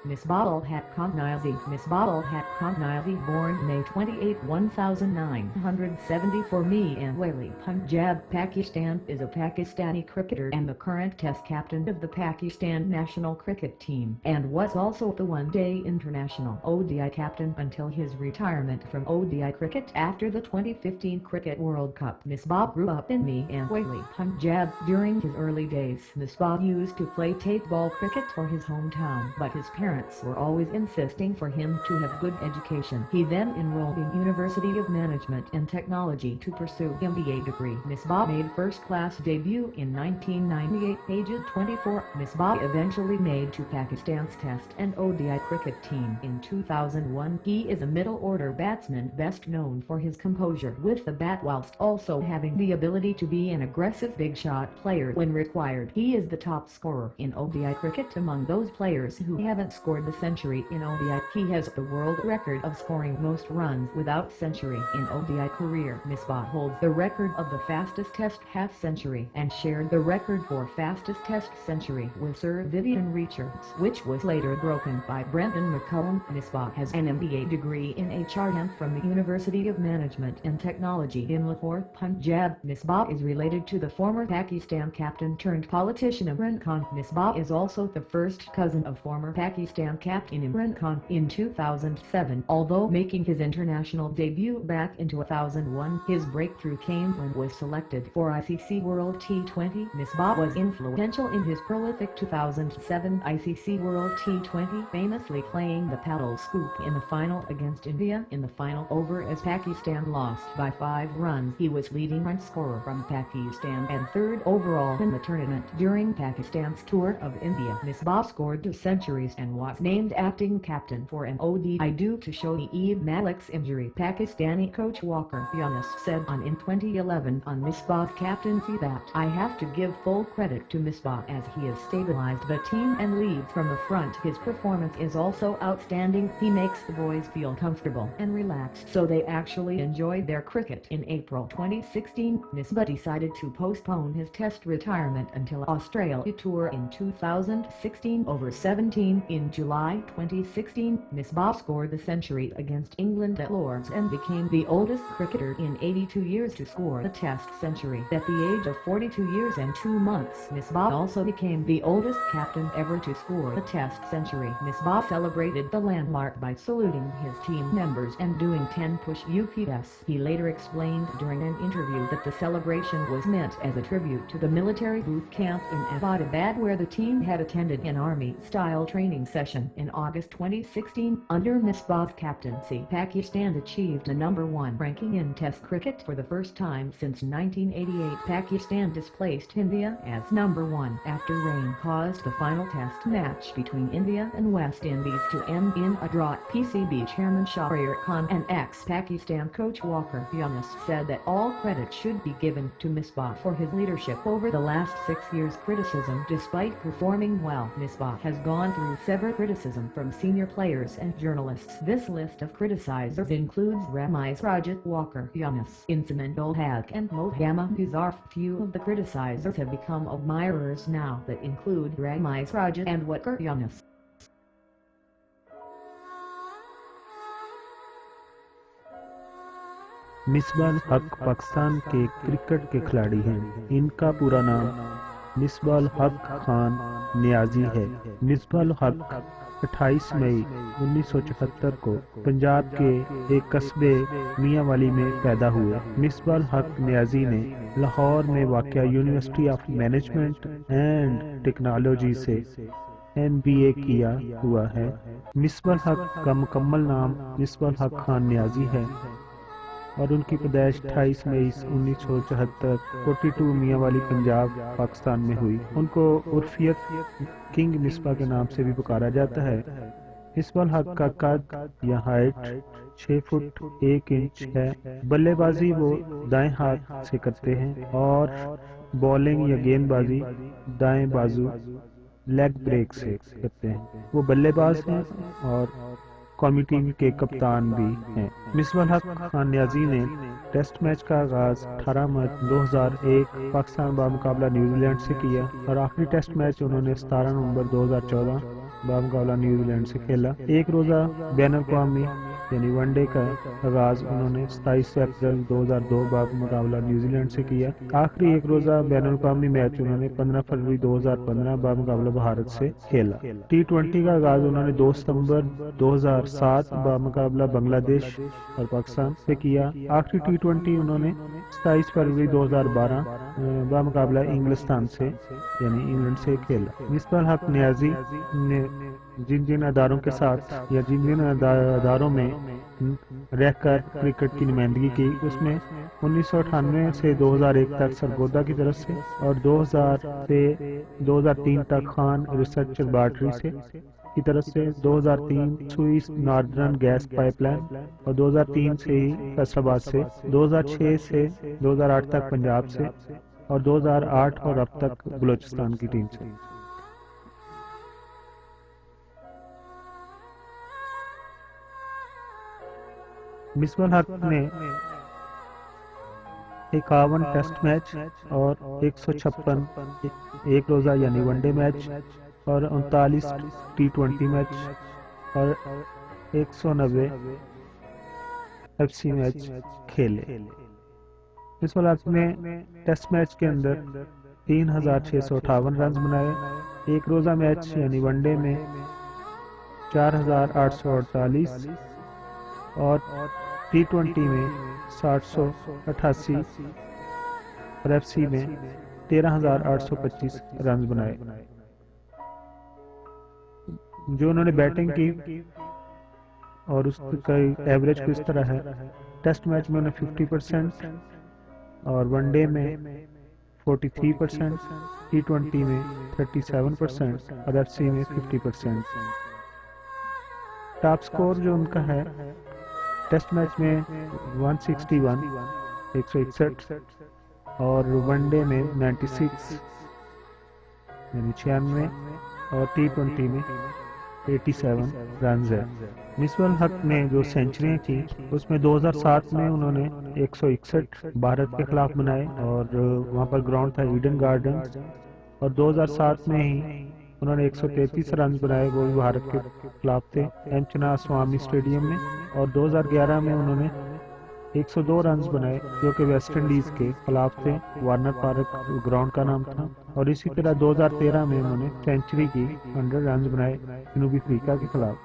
Missbah Al Haq Missbah Al Haq born May 28, 1974 Mianwali, Punjab, Pakistan, is a Pakistani cricketer and the current Test captain of the Pakistan national cricket team, and was also the one-day international ODI captain until his retirement from ODI cricket after the 2015 Cricket World Cup. Missbah grew up in Mianwali, Punjab. During his early days, Missbah used to play tape ball cricket for his hometown, but his parents were always insisting for him to have good education. He then enrolled in University of Management and Technology to pursue MBA degree. Missbah made first-class debut in 1998, ages 24. Missbah eventually made to Pakistan's Test and ODI cricket team in 2001. He is a middle-order batsman best known for his composure with the bat whilst also having the ability to be an aggressive big-shot player when required. He is the top scorer in ODI cricket among those players who haven't scored the century in ODI. He has the world record of scoring most runs without century in ODI career. Missbah holds the record of the fastest Test half-century and shared the record for fastest Test century with Sir Vivian Richards, which was later broken by Brendan McCullum. Missbah has an MBA degree in HRM from the University of Management and Technology in Lahore, Punjab. Missbah is related to the former Pakistan captain turned politician Imran Khan. Missbah is also the first cousin of former Pakistan captain Imran Khan. In 2007, although making his international debut back in 2001, his breakthrough came when was selected for ICC World T20. Missbah was influential in his prolific 2007 ICC World T20, famously playing the paddle scoop in the final against India in the final over as Pakistan lost by 5 runs. He was leading run scorer from Pakistan and third overall in the tournament during Pakistan's tour of India. Missbah scored 2 centuries and was named acting captain for an ODI due to Shoaib Malik's injury. Pakistani coach Walker Yunus said in 2011 on Missbah's captaincy that, "I have to give full credit to Missbah as he has stabilized the team and leads from the front. His performance is also outstanding. He makes the boys feel comfortable and relaxed so they actually enjoy their cricket." In April 2016, Missbah decided to postpone his Test retirement until Australia tour in 2016 over 17. In July 2016, Missbah scored the century against England at Lord's and became the oldest cricketer in 82 years to score a Test century. At the age of 42 years and 2 months, Missbah also became the oldest captain ever to score a Test century. Missbah celebrated the landmark by saluting his team members and doing 10 push-ups. He later explained during an interview that the celebration was meant as a tribute to the military boot camp in Abbottabad where the team had attended an army-style training session in August 2016. Under Missbah's captaincy, Pakistan achieved a #1 ranking in Test cricket for the first time since 1988. Pakistan displaced India as #1 after rain caused the final Test match between India and West Indies to end in a draw. PCB chairman Shahryar Khan and ex-Pakistan coach Walker Yunus said that all credit should be given to Missbah for his leadership over the last 6 years. Criticism. Despite performing well, Missbah has gone through severe criticism from senior players and journalists. This list of criticizers includes Ramiz Rajat, Walker Yunus, Missbah Al Haq and Mohammad Azhar. Few of the criticizers have become admirers now that include Ramiz Rajat and Walker Yunus. Misbah अल हक पाकिस्तान के cricket के खिलाड़ी हैं। इनका पूरा नाम मिसबाह अल हक खान नियाजी है। मिसबाह अल हक 28 मई 1974 को पंजाब के एक कस्बे मियांवाली में पैदा हुए। मिसबाह अल हक नियाजी ने लाहौर में वाक़िया University of Management and Technology से MBA किया हुआ है। मिसबाह अल हक का मुकम्मल नाम मिसबाह अल हक खान नियाजी है और उनकी पैदाइश 28 मई 1974 42 मियांवाली पंजाब पाकिस्तान में हुई। उनको उर्फियत किंग मिसबा के नाम से भी पुकारा जाता है। मिसबा अल हक का कद या हाइट 6 फुट 1 इंच है। बल्लेबाजी वो दाएं हाथ से करते हैं और बॉलिंग या गेंदबाजी दाएं बाजू लेग ब्रेक से करते हैं। वो बल्लेबाज हैं और कौमी टीम के कप्तान भी हैं। मिसबा अल हक खान नियाजी ने टेस्ट मैच का आगाज 18 मार्च 2001 पाकिस्तान बामुकाबला न्यूजीलैंड से किया और आखिरी टेस्ट मैच उन्होंने 17 नवंबर 2014 बामुकाबला न्यूजीलैंड से खेला। एक रोज़ा बैन अवी यानी वनडे का आगाज़ उन्होंने 27 अप्रैल 2002 बामुकाबला न्यूजीलैंड से किया। आखिरी एक रोज़ा बैन अवी मैच उन्होंने 15 फरवरी 2015 बामुकाबला भारत से खेला। T20 का आगाज़ उन्होंने 2 सितंबर 2007 बामुकाबला बांग्लादेश और पाकिस्तान से किया। आखिरी T20 उन्होंने 27 फरवरी 2012 बामुकाबला इंग्लिस्तान से यानी इंग्लैंड से खेला। मिसबाह अल हक नियाजी ने जिन जिन अदारों के साथ या जिन जिन अदारों में रहकर क्रिकेट की नुमाइंदगी की, उसमें 1998 से 2001 तक सरगोदा की तरफ से और 2000 से 2003 तक खान रिसर्च लैबोरेटरी से की तरफ से, 2003 स्विस नॉर्दर्न गैस पाइपलाइन और 2003 से ही फैसलाबाद से, 2006 से 2008 तक पंजाब से और 2008 और अब तक बलूचिस्तान की टीम से। मिसबाह अल हक ने 51 टेस्ट मैच और 156 एक रोज़ा यानी वनडे मैच और 39 T20 मैच और 190 FC मैच खेले। मिसबाह अल हक ने टेस्ट मैच के अंदर 3658 रन बनाए। एक रोज़ा मैच यानी वनडे में 4848 और T20 में 788 और FC में 13825 रन बनाए। जो उन्होंने बैटिंग की और उसका एवरेज किस तरह है, टेस्ट मैच में उन्हें 50% और वनडे में 43%, T20 में 37% और FC में 50%। टॉप स्कोर जो उनका है टेस्ट मैच में 161 161 और वनडे में 96 यानी 96 और T20 में 87 रन है। मिसबाह अल हक ने जो सेंचुरियां की उसमें 2007 में उन्होंने 161 भारत के खिलाफ बनाए और वहां पर ग्राउंड था ईडन गार्डन्स, और 2007 में ही उन्होंने 133 रन बनाए, वो भी भारत के खिलाफ थे एम चना स्वामी स्टेडियम में। और 2011 में उन्होंने 102 रन बनाए जो कि वेस्ट इंडीज के खिलाफ थे, वार्नर पार्क ग्राउंड का नाम था। और इसी तरह 2013 में उन्होंने सेंचुरी की 100 रन बनाए जनूबी अफ्रीका के खिलाफ।